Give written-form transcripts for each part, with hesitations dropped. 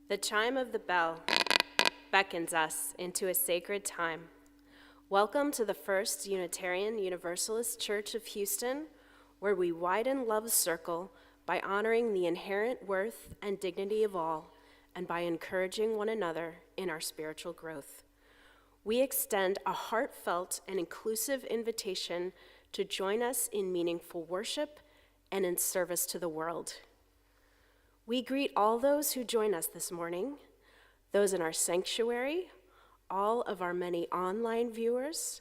The chime of the bell beckons us into a sacred time. Welcome to the First Unitarian Universalist Church of Houston, where we widen love's circle by honoring the inherent worth and dignity of all, and by encouraging one another in our spiritual growth. We extend a heartfelt and inclusive invitation to join us in meaningful worship and in service to the world. We greet all those who join us this morning, those in our sanctuary, all of our many online viewers,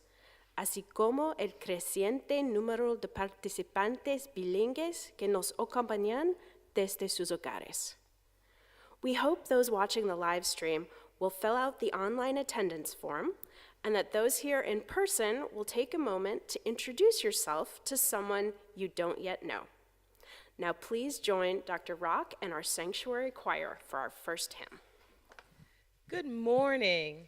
así como el creciente número de participantes bilingües que nos acompañan desde sus hogares. We hope those watching the live stream will fill out the online attendance form, and that those here in person will take a moment to introduce yourself to someone you don't yet know. Now please join Dr. Rock and our sanctuary choir for our first hymn. Good morning.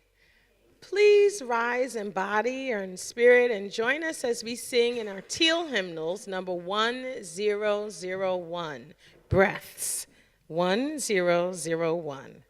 Please rise in body or in spirit and join us as we sing in our teal hymnals, number 1001, Breaths, 1001.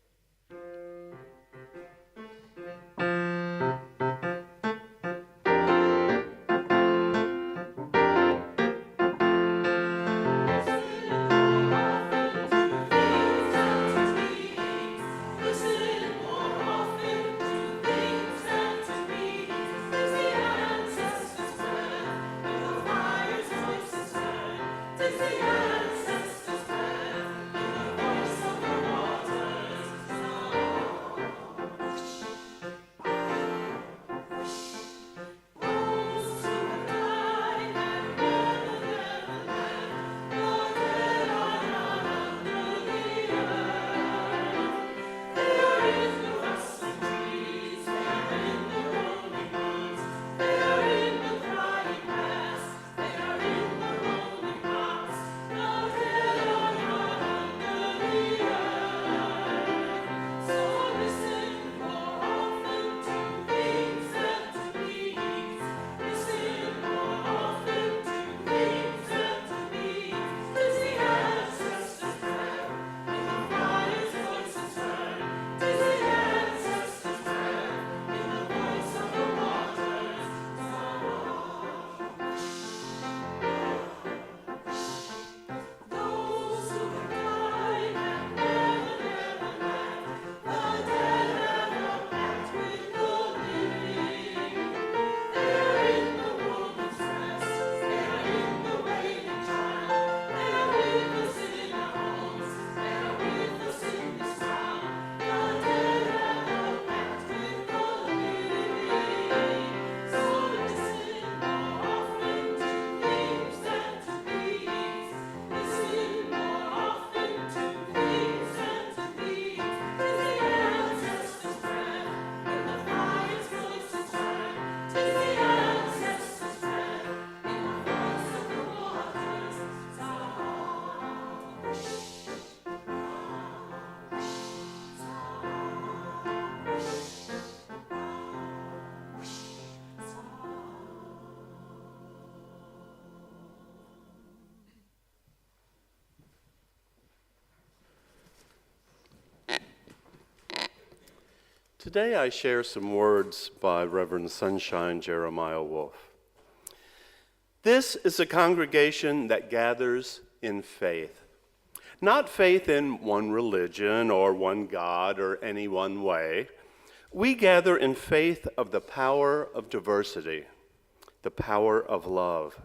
Today I share some words by Reverend Sunshine Jeremiah Wolf. This is a congregation that gathers in faith. Not faith in one religion or one God or any one way. We gather in faith of the power of diversity, the power of love,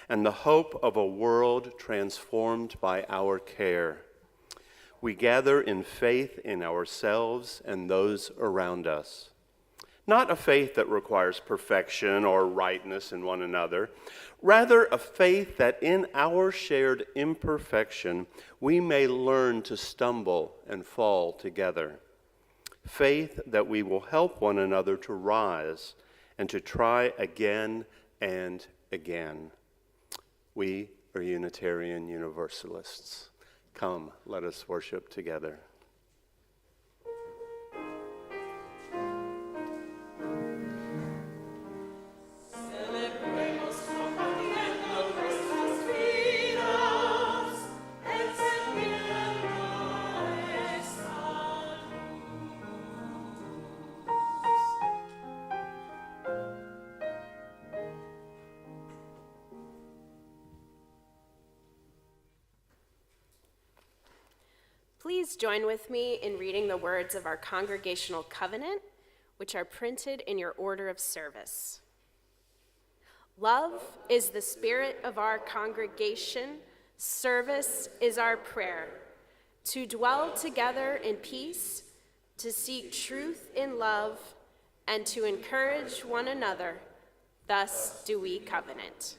and the hope of a world transformed by our care. We gather in faith in ourselves and those around us. Not a faith that requires perfection or rightness in one another, rather a faith that in our shared imperfection we may learn to stumble and fall together. Faith that we will help one another to rise and to try again and again. We are Unitarian Universalists. Come, let us worship together. Please join with me in reading the words of our congregational covenant, which are printed in your order of service. Love is the spirit of our congregation. Service is our prayer. To dwell together in peace, to seek truth in love, and to encourage one another. Thus do we covenant.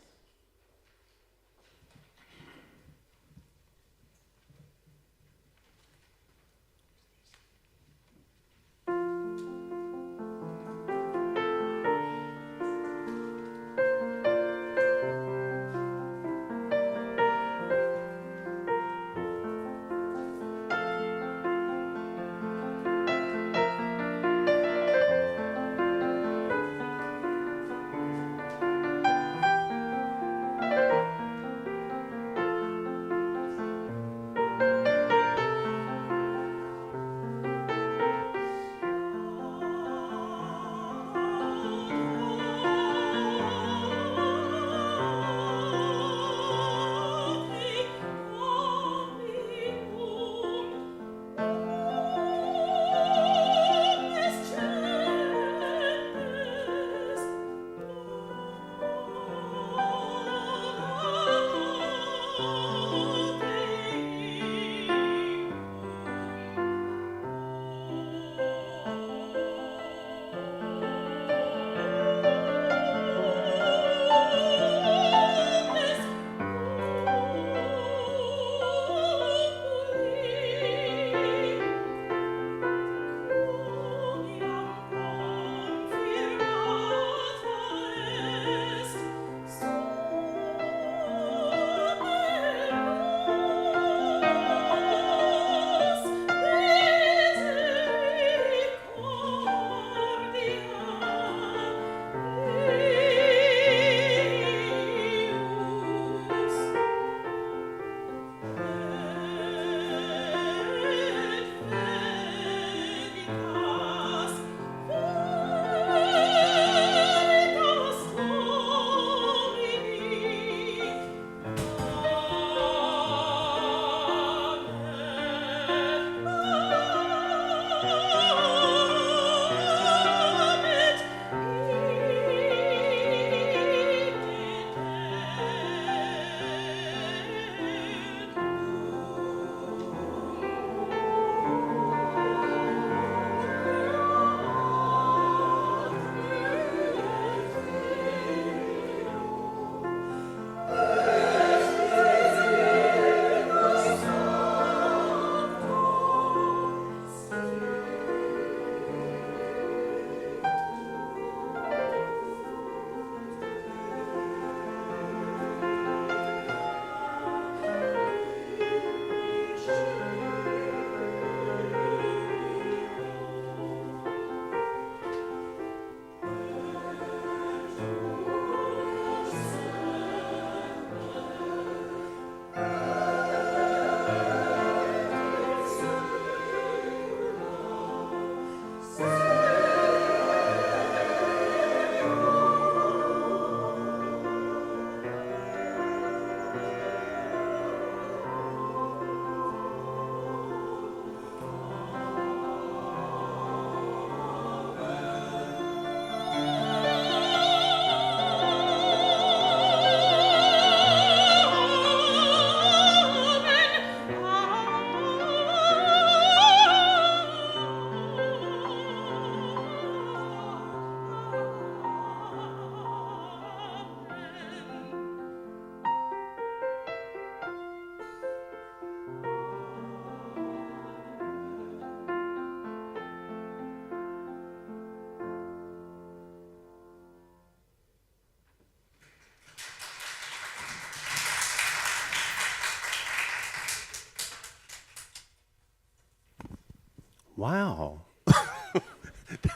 Wow.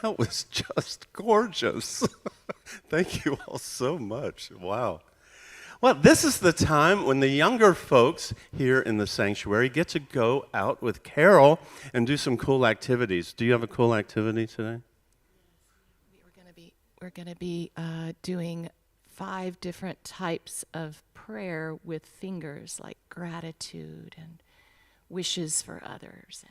That was just gorgeous. Thank you all so much. Wow. Well, this is the time when the younger folks here in the sanctuary get to go out with Carol and do some cool activities. Do you have a cool activity today? We're going to be doing 5 different types of prayer with fingers, like gratitude and wishes for others.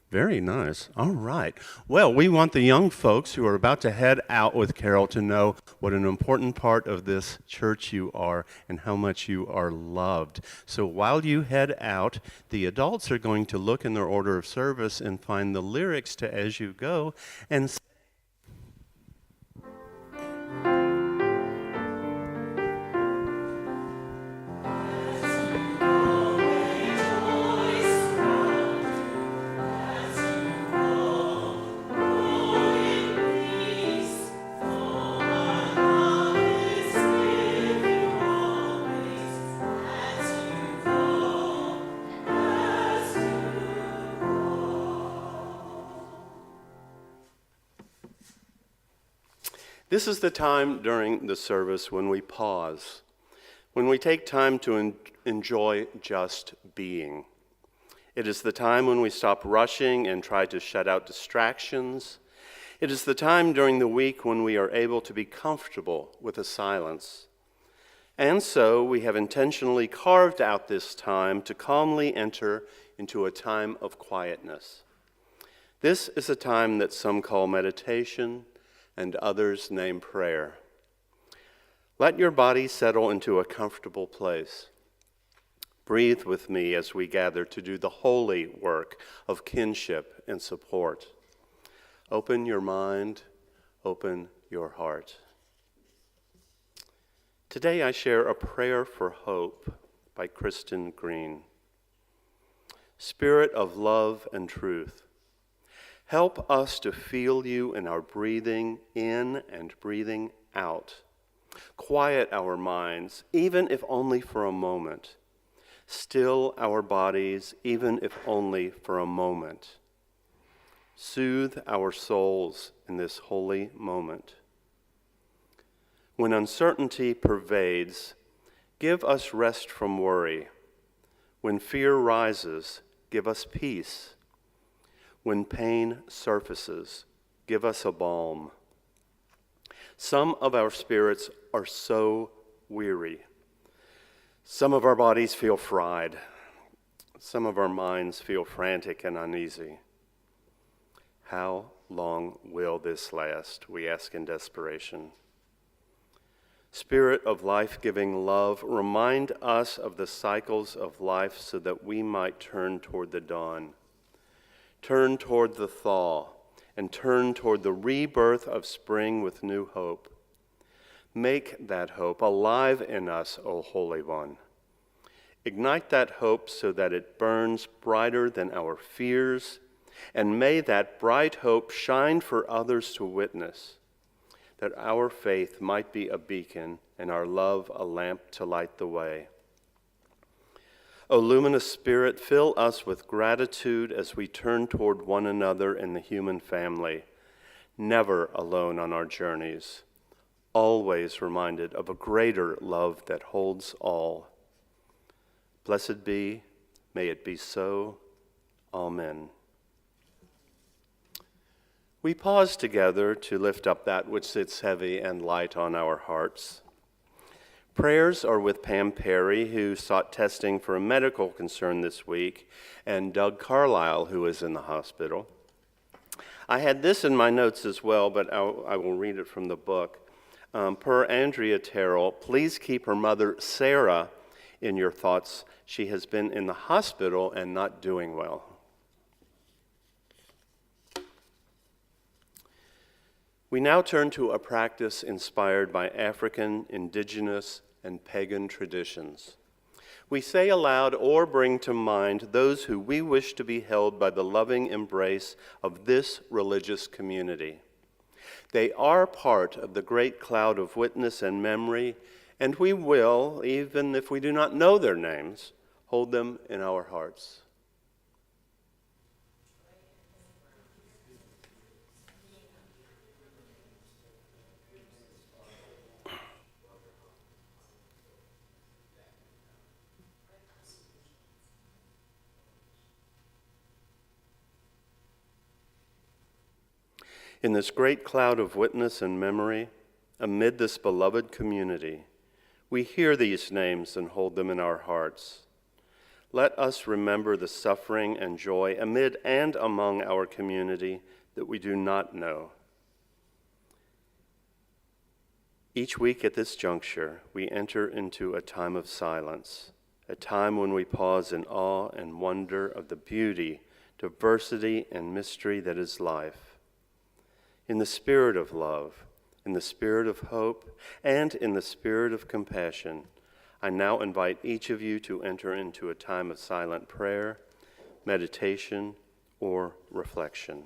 Very nice. All right. Well, we want the young folks who are about to head out with Carol to know what an important part of this church you are and how much you are loved. So while you head out, the adults are going to look in their order of service and find the lyrics to As You Go and this is the time during the service when we pause, when we take time to enjoy just being. It is the time when we stop rushing and try to shut out distractions. It is the time during the week when we are able to be comfortable with the silence. And so we have intentionally carved out this time to calmly enter into a time of quietness. This is a time that some call meditation, and others name prayer. Let your body settle into a comfortable place. Breathe with me as we gather to do the holy work of kinship and support. Open your mind, open your heart. Today I share a prayer for hope by Kristen Green. Spirit of love and truth, help us to feel you in our breathing in and breathing out. Quiet our minds, even if only for a moment. Still our bodies, even if only for a moment. Soothe our souls in this holy moment. When uncertainty pervades, give us rest from worry. When fear rises, give us peace. When pain surfaces, give us a balm. Some of our spirits are so weary. Some of our bodies feel fried. Some of our minds feel frantic and uneasy. How long will this last? We ask in desperation. Spirit of life-giving love, remind us of the cycles of life so that we might turn toward the dawn. Turn toward the thaw, and turn toward the rebirth of spring with new hope. Make that hope alive in us, O Holy One. Ignite that hope so that it burns brighter than our fears, and may that bright hope shine for others to witness, that our faith might be a beacon and our love a lamp to light the way. O luminous Spirit, fill us with gratitude as we turn toward one another in the human family, never alone on our journeys, always reminded of a greater love that holds all. Blessed be, may it be so. Amen. We pause together to lift up that which sits heavy and light on our hearts. Prayers are with Pam Perry, who sought testing for a medical concern this week, and Doug Carlisle, who is in the hospital. I had this in my notes as well, but I will read it from the book. Per Andrea Terrell, please keep her mother, Sarah, in your thoughts. She has been in the hospital and not doing well. We now turn to a practice inspired by African, indigenous, and pagan traditions. We say aloud or bring to mind those who we wish to be held by the loving embrace of this religious community. They are part of the great cloud of witness and memory, and we will, even if we do not know their names, hold them in our hearts. In this great cloud of witness and memory, amid this beloved community, we hear these names and hold them in our hearts. let us remember the suffering and joy amid and among our community that we do not know. Each week at this juncture, we enter into a time of silence, a time when we pause in awe and wonder of the beauty, diversity, and mystery that is life. In the spirit of love, in the spirit of hope, and in the spirit of compassion, I now invite each of you to enter into a time of silent prayer, meditation, or reflection.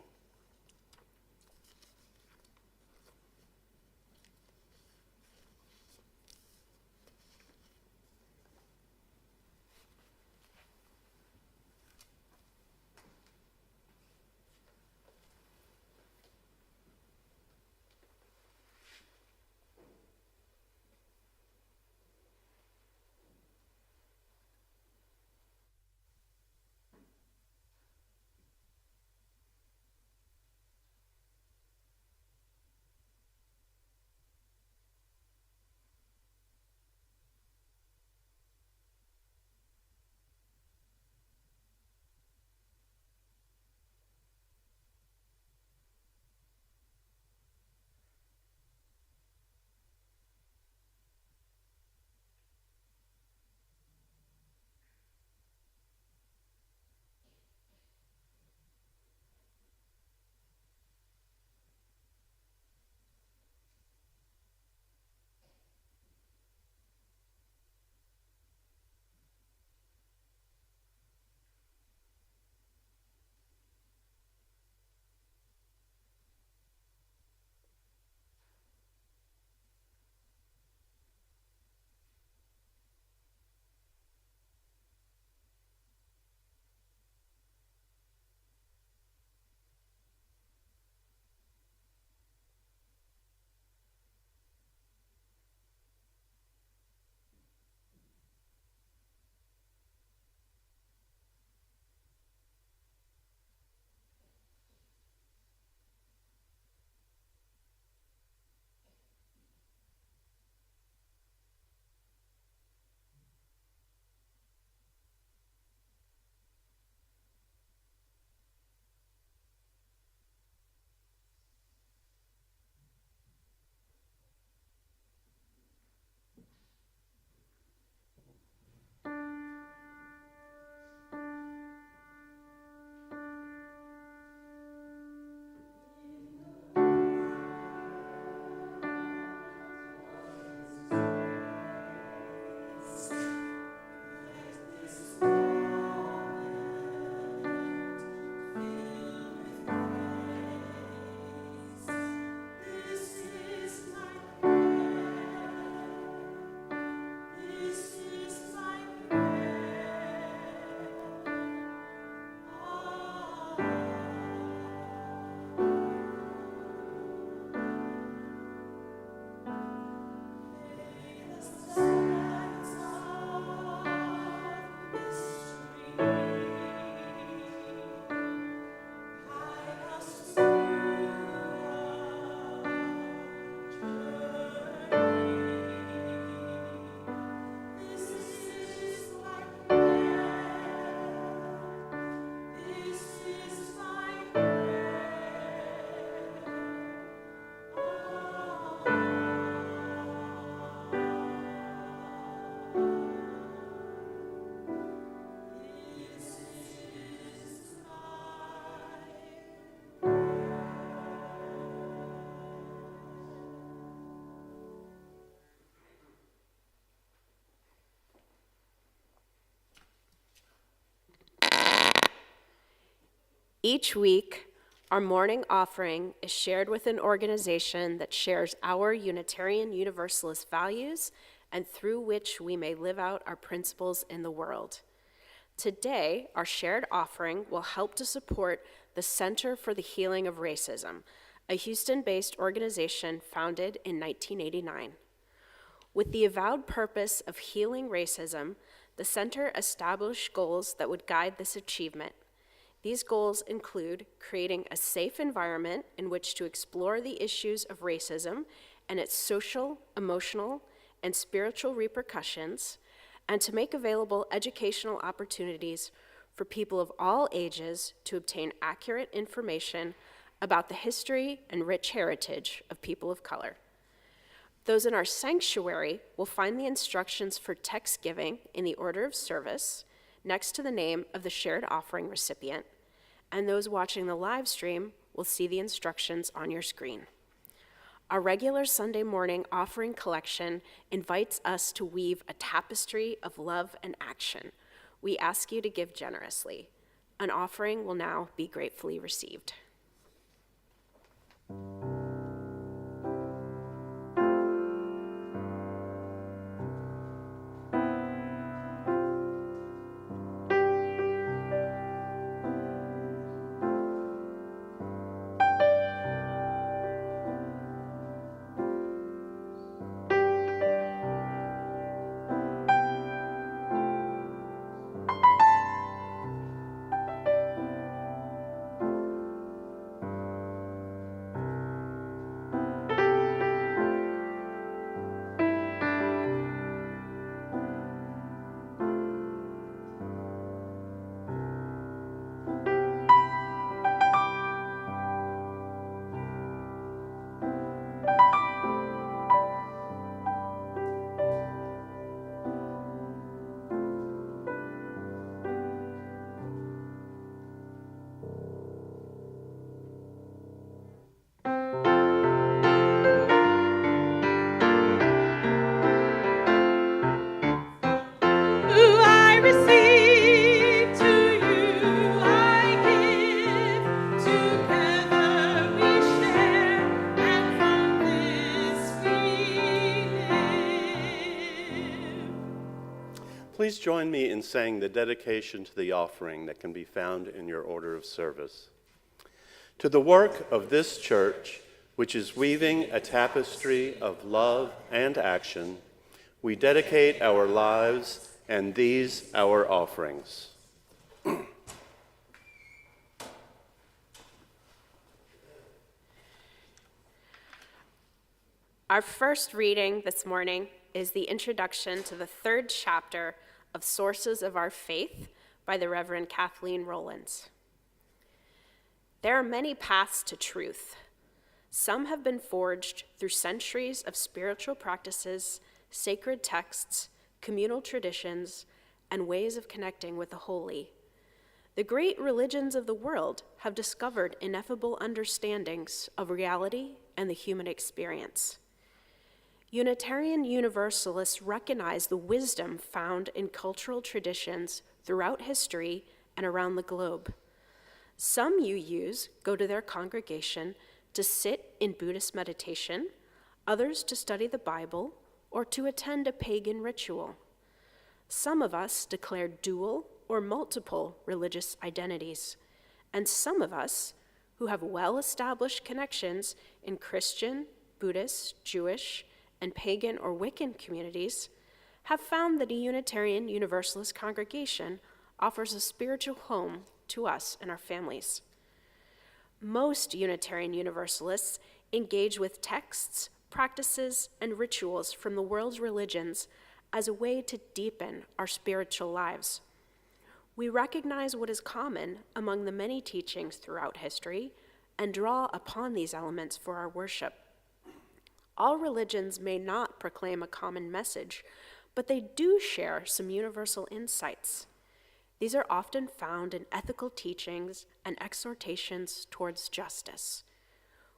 Each week, our morning offering is shared with an organization that shares our Unitarian Universalist values and through which we may live out our principles in the world. Today, our shared offering will help to support the Center for the Healing of Racism, a Houston-based organization founded in 1989. With the avowed purpose of healing racism, the center established goals that would guide this achievement. These goals include creating a safe environment in which to explore the issues of racism and its social, emotional, and spiritual repercussions, and to make available educational opportunities for people of all ages to obtain accurate information about the history and rich heritage of people of color. Those in our sanctuary will find the instructions for text giving in the order of service next to the name of the shared offering recipient, and those watching the live stream will see the instructions on your screen. Our regular Sunday morning offering collection invites us to weave a tapestry of love and action. We ask you to give generously. An offering will now be gratefully received. Please join me in saying the dedication to the offering that can be found in your order of service. To the work of this church, which is weaving a tapestry of love and action, we dedicate our lives and these our offerings. Our first reading this morning is the introduction to the third chapter of Sources of Our Faith by the Reverend Kathleen Rowlands. There are many paths to truth. Some have been forged through centuries of spiritual practices, sacred texts, communal traditions, and ways of connecting with the holy. The great religions of the world have discovered ineffable understandings of reality and the human experience. Unitarian Universalists recognize the wisdom found in cultural traditions throughout history and around the globe. Some UUs go to their congregation to sit in Buddhist meditation, others to study the Bible, or to attend a pagan ritual. Some of us declare dual or multiple religious identities, and some of us, who have well-established connections in Christian, Buddhist, Jewish, and pagan or Wiccan communities, have found that a Unitarian Universalist congregation offers a spiritual home to us and our families. Most Unitarian Universalists engage with texts, practices, and rituals from the world's religions as a way to deepen our spiritual lives. We recognize what is common among the many teachings throughout history and draw upon these elements for our worship. All religions may not proclaim a common message, but they do share some universal insights. These are often found in ethical teachings and exhortations towards justice.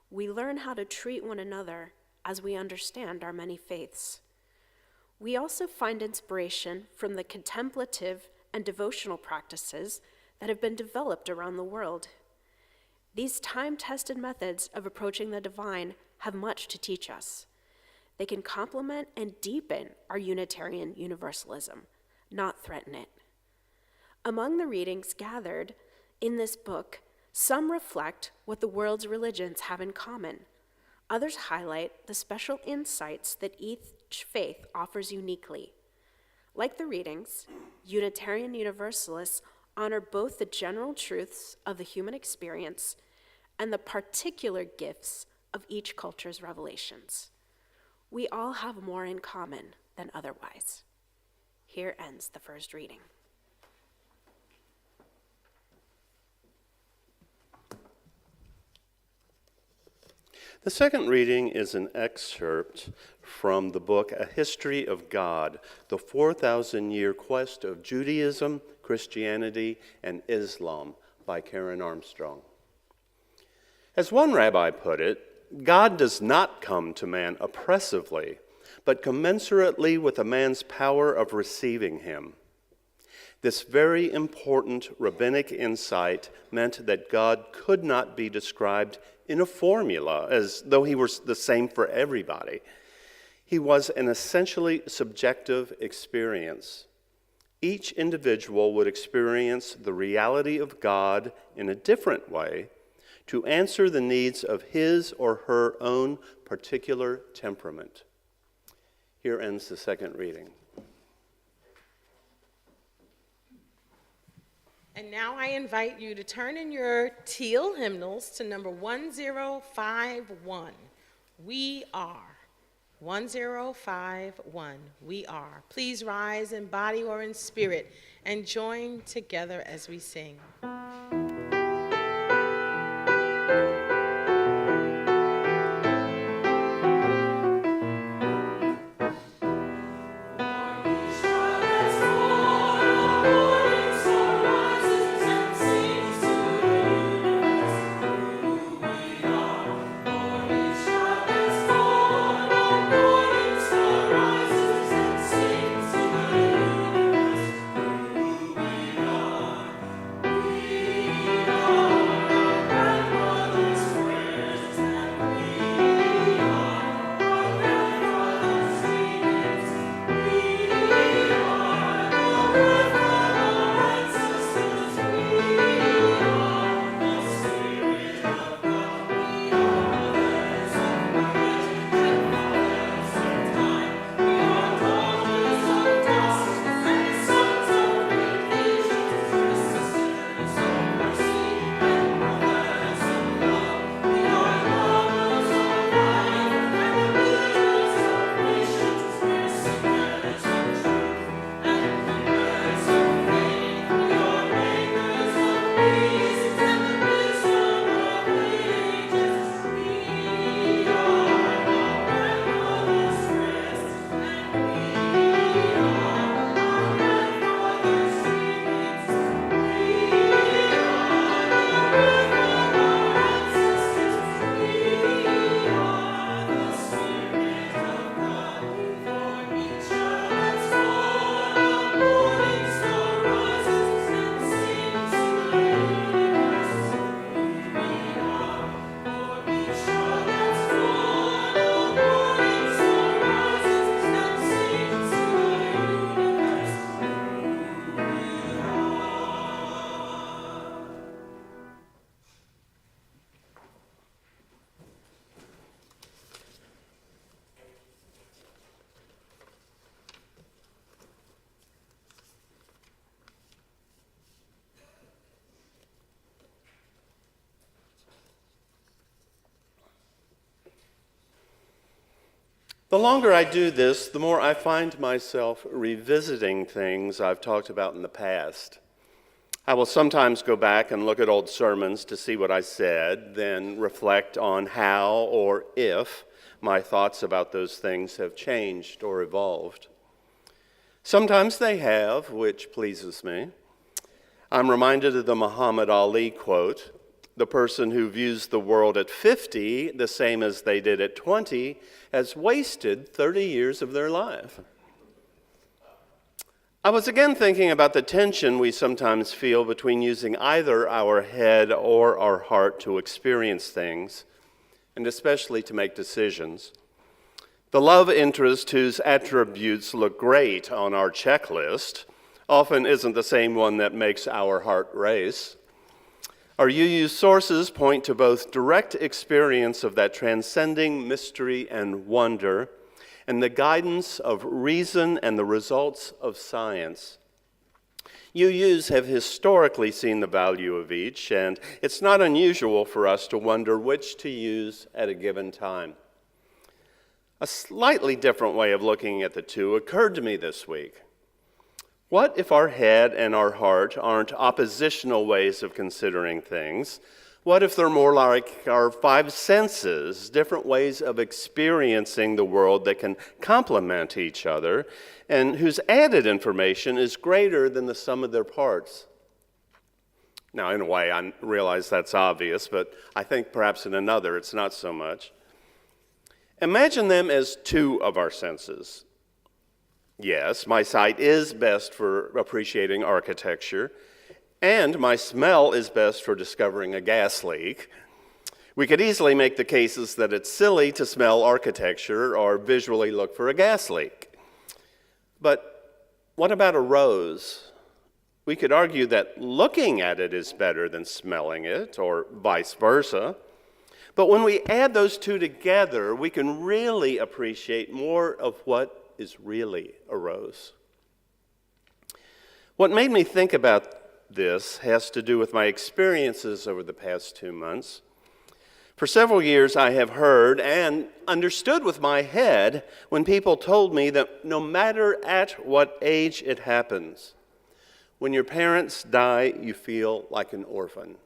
We learn how to treat one another as we understand our many faiths. We also find inspiration from the contemplative and devotional practices that have been developed around the world. These time-tested methods of approaching the divine have much to teach us. They can complement and deepen our Unitarian Universalism, not threaten it. Among the readings gathered in this book, some reflect what the world's religions have in common. Others highlight the special insights that each faith offers uniquely. Like the readings, Unitarian Universalists honor both the general truths of the human experience and the particular gifts of each culture's revelations. We all have more in common than otherwise. Here ends the first reading. The second reading is an excerpt from the book A History of God, the 4,000-year quest of Judaism, Christianity, and Islam by Karen Armstrong. As one rabbi put it, God does not come to man oppressively, but commensurately with a man's power of receiving him. This very important rabbinic insight meant that God could not be described in a formula, as though he were the same for everybody. He was an essentially subjective experience. Each individual would experience the reality of God in a different way to answer the needs of his or her own particular temperament. Here ends the second reading. And now I invite you to turn in your teal hymnals to number 1051. We are. 1051. We are. Please rise in body or in spirit and join together as we sing. The longer I do this, the more I find myself revisiting things I've talked about in the past. I will sometimes go back and look at old sermons to see what I said, then reflect on how or if my thoughts about those things have changed or evolved. Sometimes they have, which pleases me. I'm reminded of the Muhammad Ali quote, "The person who views the world at 50 the same as they did at 20 has wasted 30 years of their life." I was again thinking about the tension we sometimes feel between using either our head or our heart to experience things, and especially to make decisions. The love interest whose attributes look great on our checklist often isn't the same one that makes our heart race. Our UU sources point to both direct experience of that transcending mystery and wonder, and the guidance of reason and the results of science. UUs have historically seen the value of each, and it's not unusual for us to wonder which to use at a given time. A slightly different way of looking at the two occurred to me this week. What if our head and our heart aren't oppositional ways of considering things? What if they're more like our five senses, different ways of experiencing the world that can complement each other and whose added information is greater than the sum of their parts? Now, in a way, I realize that's obvious, but I think perhaps in another it's not so much. Imagine them as two of our senses. Yes, my sight is best for appreciating architecture, and my smell is best for discovering a gas leak. We could easily make the cases that it's silly to smell architecture or visually look for a gas leak. But what about a rose? We could argue that looking at it is better than smelling it, or vice versa. But when we add those two together, we can really appreciate more of what is really a rose. What made me think about this has to do with my experiences over the past 2 months. For several years, I have heard and understood with my head when people told me that no matter at what age it happens, when your parents die, you feel like an orphan.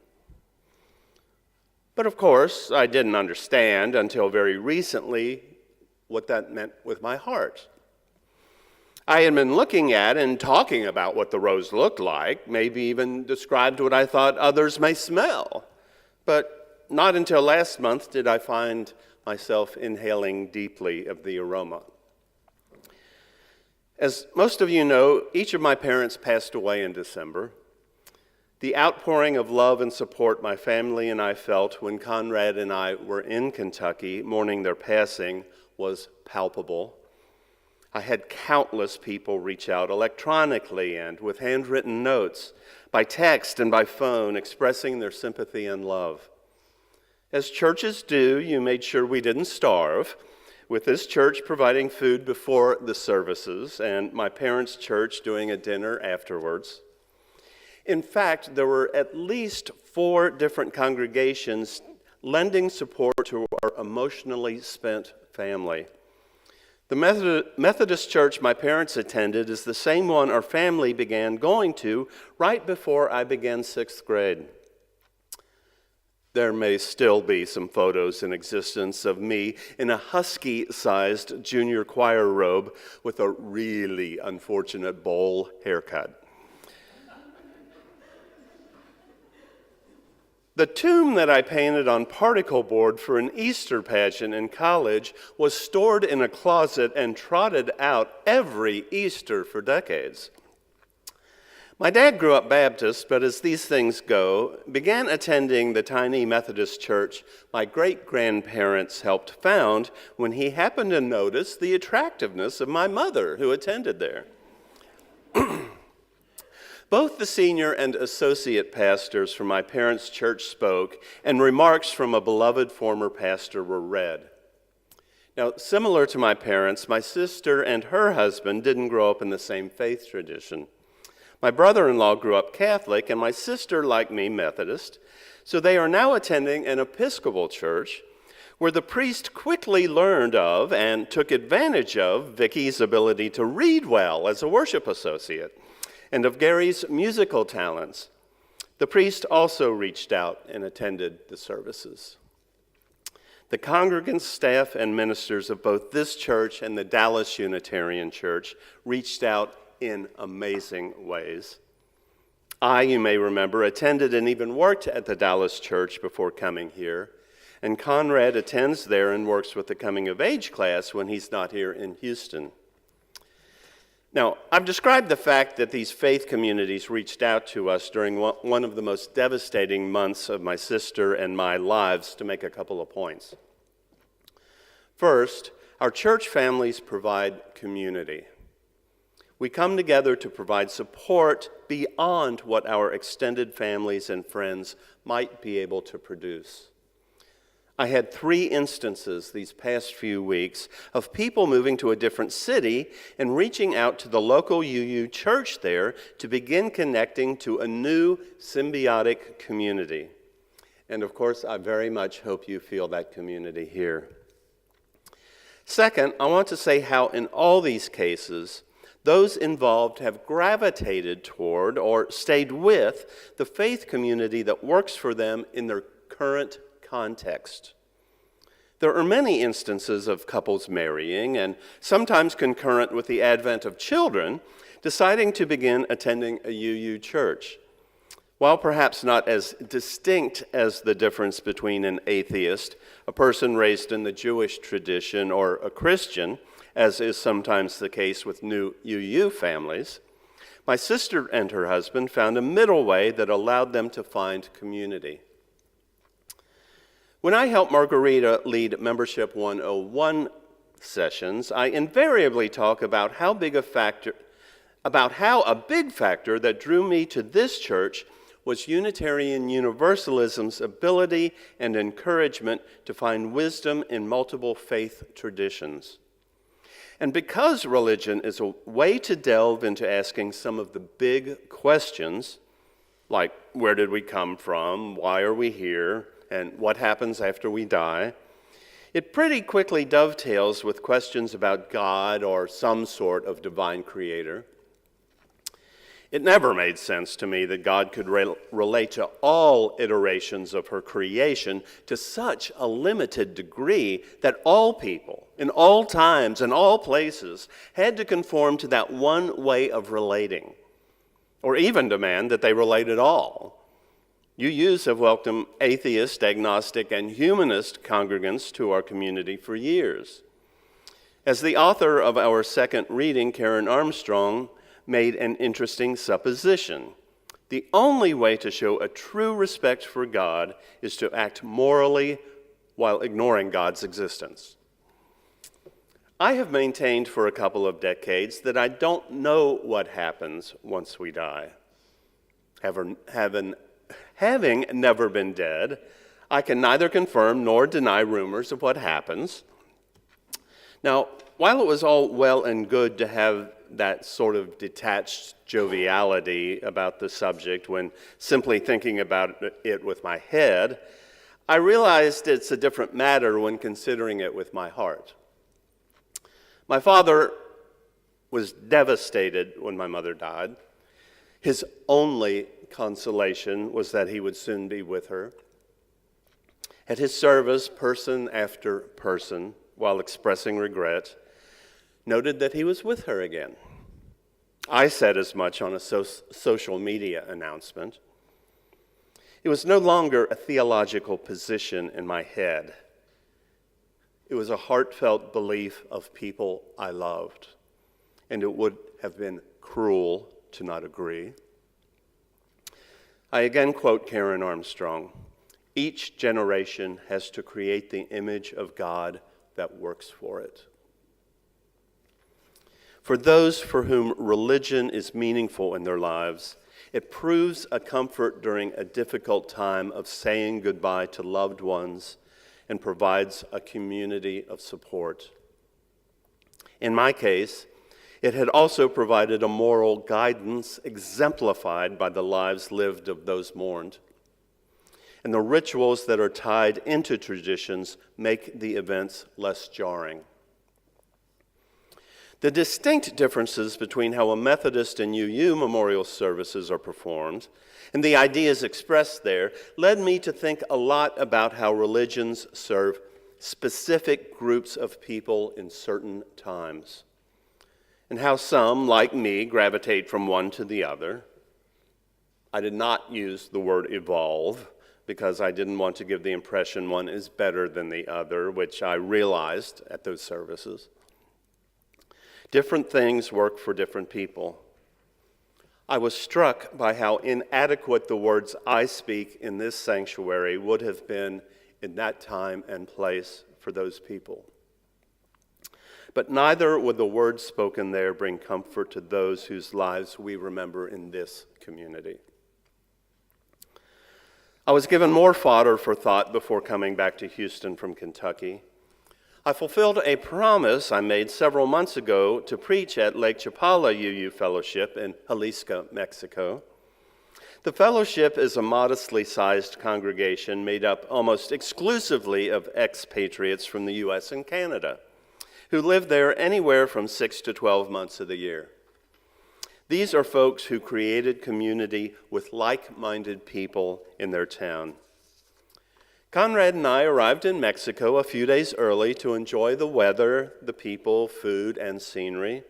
But of course, I didn't understand until very recently what that meant with my heart. I had been looking at and talking about what the rose looked like, maybe even described what I thought others may smell. But not until last month did I find myself inhaling deeply of the aroma. As most of you know, each of my parents passed away in December. The outpouring of love and support my family and I felt when Conrad and I were in Kentucky mourning their passing was palpable. I had countless people reach out electronically and with handwritten notes, by text and by phone, expressing their sympathy and love. As churches do, you made sure we didn't starve, with this church providing food before the services and my parents' church doing a dinner afterwards. In fact, there were at least 4 different congregations lending support to our emotionally spent family. The Methodist church my parents attended is the same one our family began going to right before I began 6th grade. There may still be some photos in existence of me in a husky-sized junior choir robe with a really unfortunate bowl haircut. The tomb that I painted on particle board for an Easter pageant in college was stored in a closet and trotted out every Easter for decades. My dad grew up Baptist, but as these things go, began attending the tiny Methodist church my great-grandparents helped found when he happened to notice the attractiveness of my mother, who attended there. Both the senior and associate pastors from my parents' church spoke, and remarks from a beloved former pastor were read. Now, similar to my parents, my sister and her husband didn't grow up in the same faith tradition. My brother-in-law grew up Catholic, and my sister, like me, Methodist, so they are now attending an Episcopal church where the priest quickly learned of and took advantage of Vicky's ability to read well as a worship associate, and of Gary's musical talents. The priest also reached out and attended the services. The congregants, staff, and ministers of both this church and the Dallas Unitarian Church reached out in amazing ways. I, you may remember, attended and even worked at the Dallas Church before coming here, and Conrad attends there and works with the coming of age class when he's not here in Houston. Now, I've described the fact that these faith communities reached out to us during one of the most devastating months of my sister and my lives to make a couple of points. First, our church families provide community. We come together to provide support beyond what our extended families and friends might be able to produce. I had 3 instances these past few weeks of people moving to a different city and reaching out to the local UU church there to begin connecting to a new symbiotic community. And of course, I very much hope you feel that community here. Second, I want to say how in all these cases, those involved have gravitated toward or stayed with the faith community that works for them in their current context. There are many instances of couples marrying, and sometimes concurrent with the advent of children, deciding to begin attending a UU church. While perhaps not as distinct as the difference between an atheist, a person raised in the Jewish tradition, or a Christian, as is sometimes the case with new UU families, my sister and her husband found a middle way that allowed them to find community. When I help Margarita lead Membership 101 sessions, I invariably talk about how a big factor that drew me to this church was Unitarian Universalism's ability and encouragement to find wisdom in multiple faith traditions. And because religion is a way to delve into asking some of the big questions, like where did we come from, why are we here, and what happens after we die, it pretty quickly dovetails with questions about God or some sort of divine creator. It never made sense to me that God could relate to all iterations of her creation to such a limited degree that all people, in all times and all places, had to conform to that one way of relating, or even demand that they relate at all. UUs have welcomed atheist, agnostic, and humanist congregants to our community for years. As the author of our second reading, Karen Armstrong, made an interesting supposition. The only way to show a true respect for God is to act morally while ignoring God's existence. I have maintained for a couple of decades that I don't know what happens once we die. Having never been dead, I can neither confirm nor deny rumors of what happens. Now, while it was all well and good to have that sort of detached joviality about the subject when simply thinking about it with my head, I realized it's a different matter when considering it with my heart. My father was devastated when my mother died. His only consolation was that he would soon be with her. At his service, person after person, while expressing regret, noted that he was with her again. I said as much on a social media announcement. It was no longer a theological position in my head. It was a heartfelt belief of people I loved, and it would have been cruel to not agree. I again quote Karen Armstrong, "Each generation has to create the image of God that works for it." For those for whom religion is meaningful in their lives, it proves a comfort during a difficult time of saying goodbye to loved ones and provides a community of support. In my case, it had also provided a moral guidance exemplified by the lives lived of those mourned. And the rituals that are tied into traditions make the events less jarring. The distinct differences between how a Methodist and UU memorial services are performed and the ideas expressed there led me to think a lot about how religions serve specific groups of people in certain times, and how some, like me, gravitate from one to the other. I did not use the word evolve because I didn't want to give the impression one is better than the other, which I realized at those services. Different things work for different people. I was struck by how inadequate the words I speak in this sanctuary would have been in that time and place for those people. But neither would the words spoken there bring comfort to those whose lives we remember in this community. I was given more fodder for thought before coming back to Houston from Kentucky. I fulfilled a promise I made several months ago to preach at Lake Chapala UU Fellowship in Jalisco, Mexico. The fellowship is a modestly sized congregation made up almost exclusively of expatriates from the U.S. and Canada, who live there anywhere from 6 to 12 months of the year. These are folks who created community with like-minded people in their town. Conrad and I arrived in Mexico a few days early to enjoy the weather, the people, food, and scenery.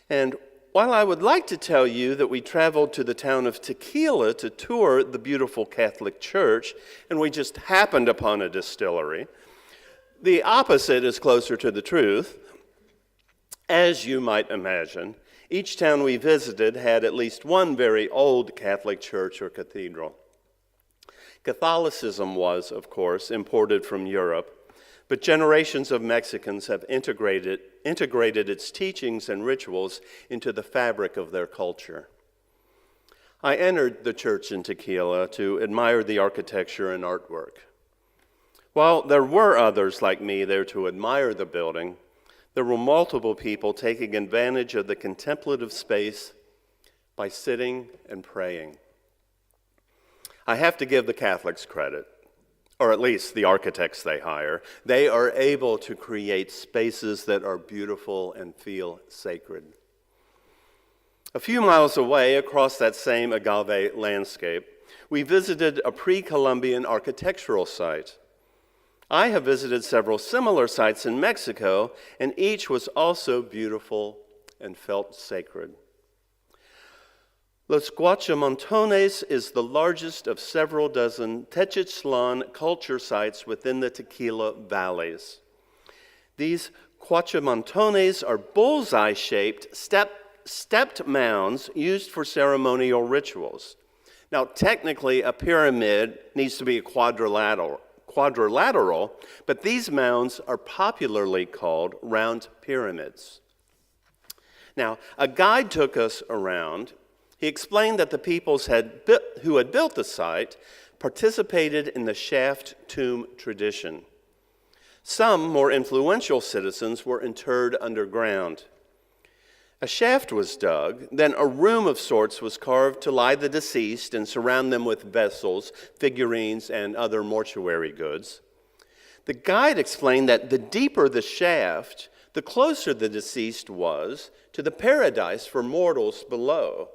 And while I would like to tell you that we traveled to the town of Tequila to tour the beautiful Catholic church, and we just happened upon a distillery, the opposite is closer to the truth. As you might imagine, each town we visited had at least one very old Catholic church or cathedral. Catholicism was, of course, imported from Europe, but generations of Mexicans have integrated its teachings and rituals into the fabric of their culture. I entered the church in Tequila to admire the architecture and artwork. While there were others like me there to admire the building, there were multiple people taking advantage of the contemplative space by sitting and praying. I have to give the Catholics credit, or at least the architects they hire. They are able to create spaces that are beautiful and feel sacred. A few miles away, across that same agave landscape, we visited a pre-Columbian architectural site. I have visited several similar sites in Mexico, and each was also beautiful and felt sacred. Los Guachimontones is the largest of several dozen Techitlan culture sites within the Tequila valleys. These Guachimontones are bullseye-shaped, stepped mounds used for ceremonial rituals. Now, technically, a pyramid needs to be a quadrilateral, but these mounds are popularly called round pyramids. Now, a guide took us around. He explained that the peoples who had built the site participated in the shaft tomb tradition. Some more influential citizens were interred underground. A shaft was dug, then a room of sorts was carved to lie the deceased and surround them with vessels, figurines, and other mortuary goods. The guide explained that the deeper the shaft, the closer the deceased was to the paradise for mortals below.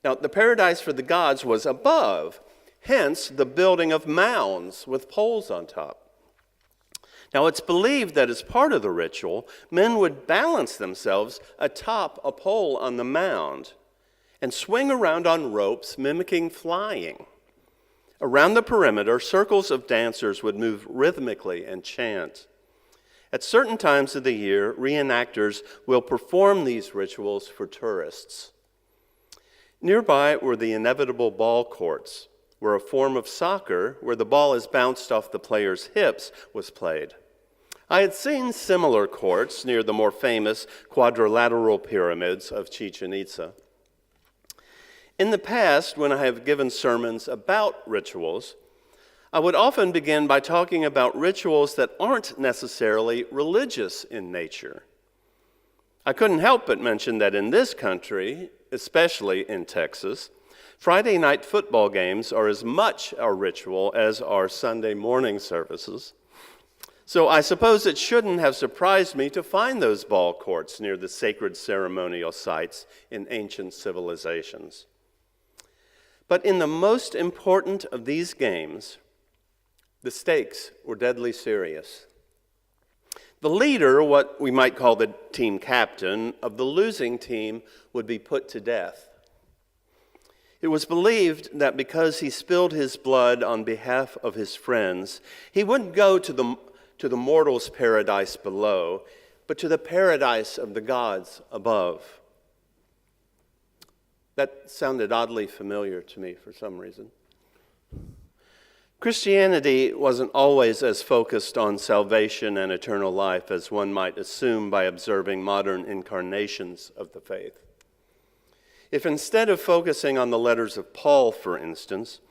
Now, the paradise for the gods was above, hence the building of mounds with poles on top. Now, it's believed that as part of the ritual, men would balance themselves atop a pole on the mound and swing around on ropes, mimicking flying. Around the perimeter, circles of dancers would move rhythmically and chant. At certain times of the year, reenactors will perform these rituals for tourists. Nearby were the inevitable ball courts, where a form of soccer, where the ball is bounced off the player's hips, was played. I had seen similar courts near the more famous quadrilateral pyramids of Chichen Itza. In the past, when I have given sermons about rituals, I would often begin by talking about rituals that aren't necessarily religious in nature. I couldn't help but mention that in this country, especially in Texas, Friday night football games are as much a ritual as our Sunday morning services. So I suppose it shouldn't have surprised me to find those ball courts near the sacred ceremonial sites in ancient civilizations. But in the most important of these games, the stakes were deadly serious. The leader, what we might call the team captain, of the losing team would be put to death. It was believed that because he spilled his blood on behalf of his friends, he wouldn't go to the mortal's paradise below, but to the paradise of the gods above. That sounded oddly familiar to me for some reason. Christianity wasn't always as focused on salvation and eternal life as one might assume by observing modern incarnations of the faith. If instead of focusing on the letters of Paul, for instance,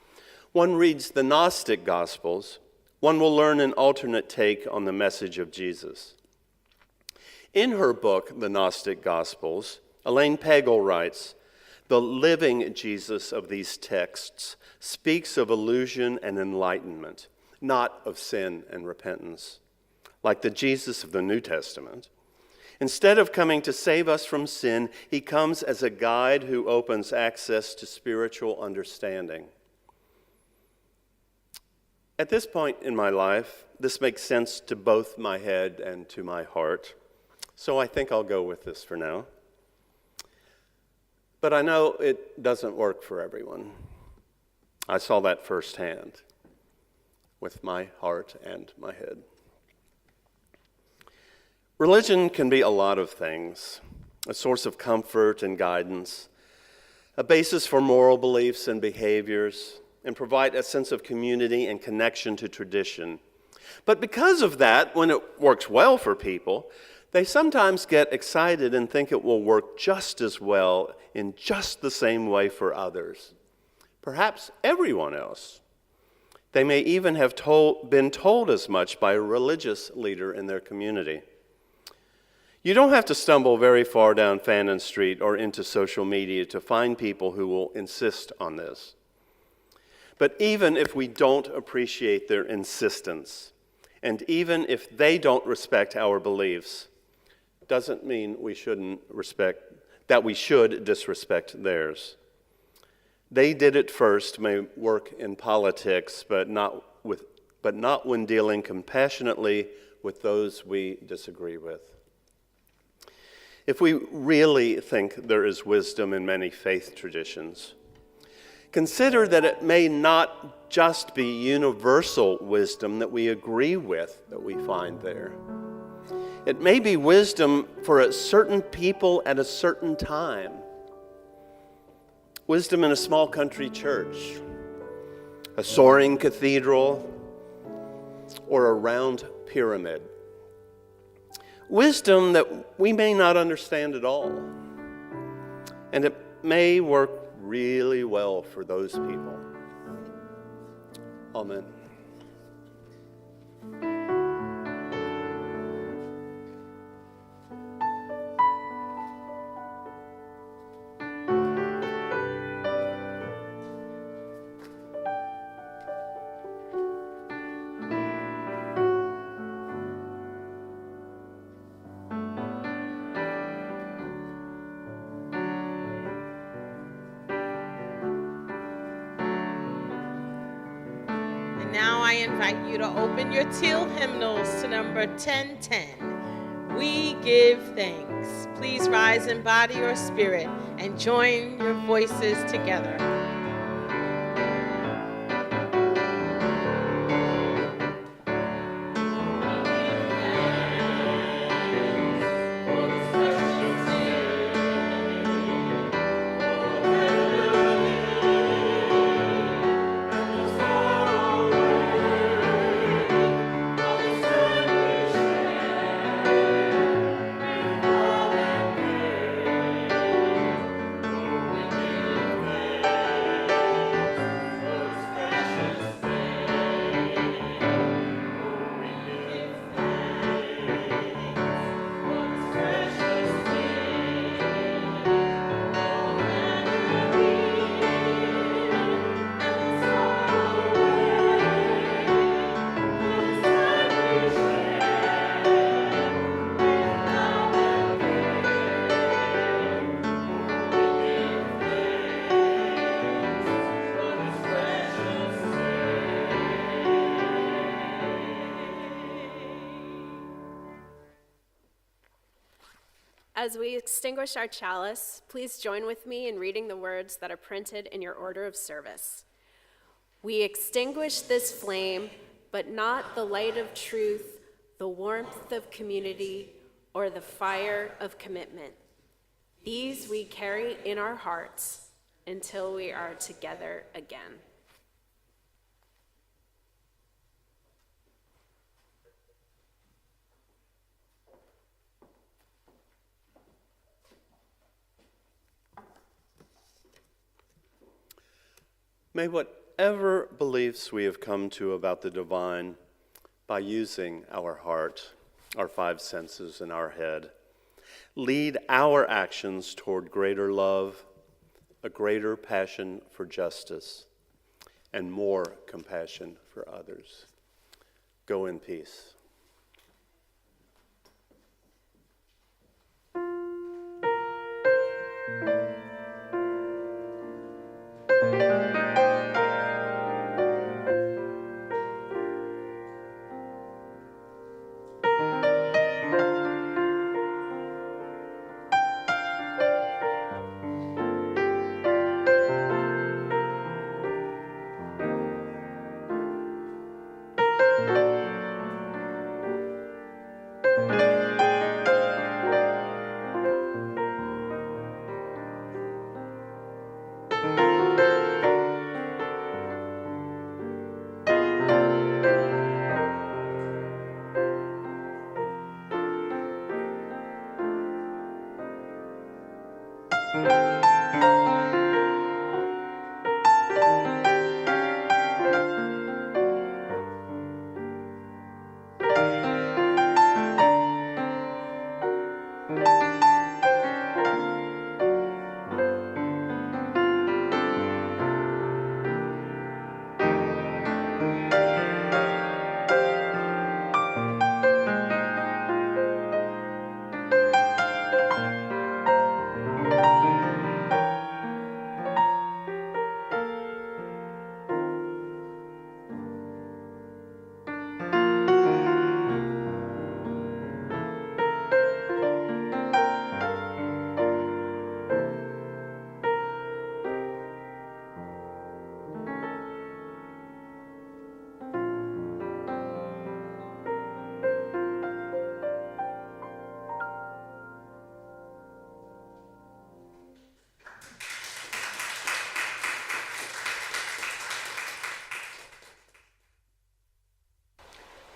one reads the Gnostic Gospels, one will learn an alternate take on the message of Jesus. In her book, The Gnostic Gospels, Elaine Pagel writes, "The living Jesus of these texts speaks of illusion and enlightenment, not of sin and repentance, like the Jesus of the New Testament. Instead of coming to save us from sin, he comes as a guide who opens access to spiritual understanding. At this point in my life, this makes sense to both my head and to my heart, so I think I'll go with this for now. But I know it doesn't work for everyone. I saw that firsthand with my heart and my head. Religion can be a lot of things: a source of comfort and guidance, a basis for moral beliefs and behaviors, and provide a sense of community and connection to tradition. But because of that, when it works well for people, they sometimes get excited and think it will work just as well in just the same way for others, perhaps everyone else. They may even have been told as much by a religious leader in their community. You don't have to stumble very far down Fannin Street or into social media to find people who will insist on this. But even if we don't appreciate their insistence, and even if they don't respect our beliefs, doesn't mean we should disrespect theirs. They did it first, may work in politics, but not when dealing compassionately with those we disagree with. If we really think there is wisdom in many faith traditions, consider that it may not just be universal wisdom that we agree with that we find there. It may be wisdom for a certain people at a certain time. Wisdom in a small country church, a soaring cathedral, or a round pyramid. Wisdom that we may not understand at all. And it may work really well for those people. Amen. Now I invite you to open your teal hymnals to number 1010. We give thanks. Please rise in body or spirit and join your voices together. As we extinguish our chalice, please join with me in reading the words that are printed in your order of service. We extinguish this flame, but not the light of truth, the warmth of community, or the fire of commitment. These we carry in our hearts until we are together again. May whatever beliefs we have come to about the divine by using our heart, our five senses, and our head, lead our actions toward greater love, a greater passion for justice, and more compassion for others. Go in peace.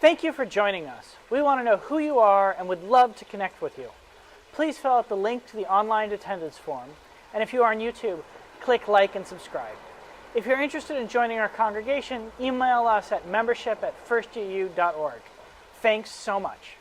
Thank you for joining us. We want to know who you are and would love to connect with you. Please fill out the link to the online attendance form, and if you are on YouTube, click like and subscribe. If you're interested in joining our congregation, email us at membership@firstuuhouston.org. Thanks so much.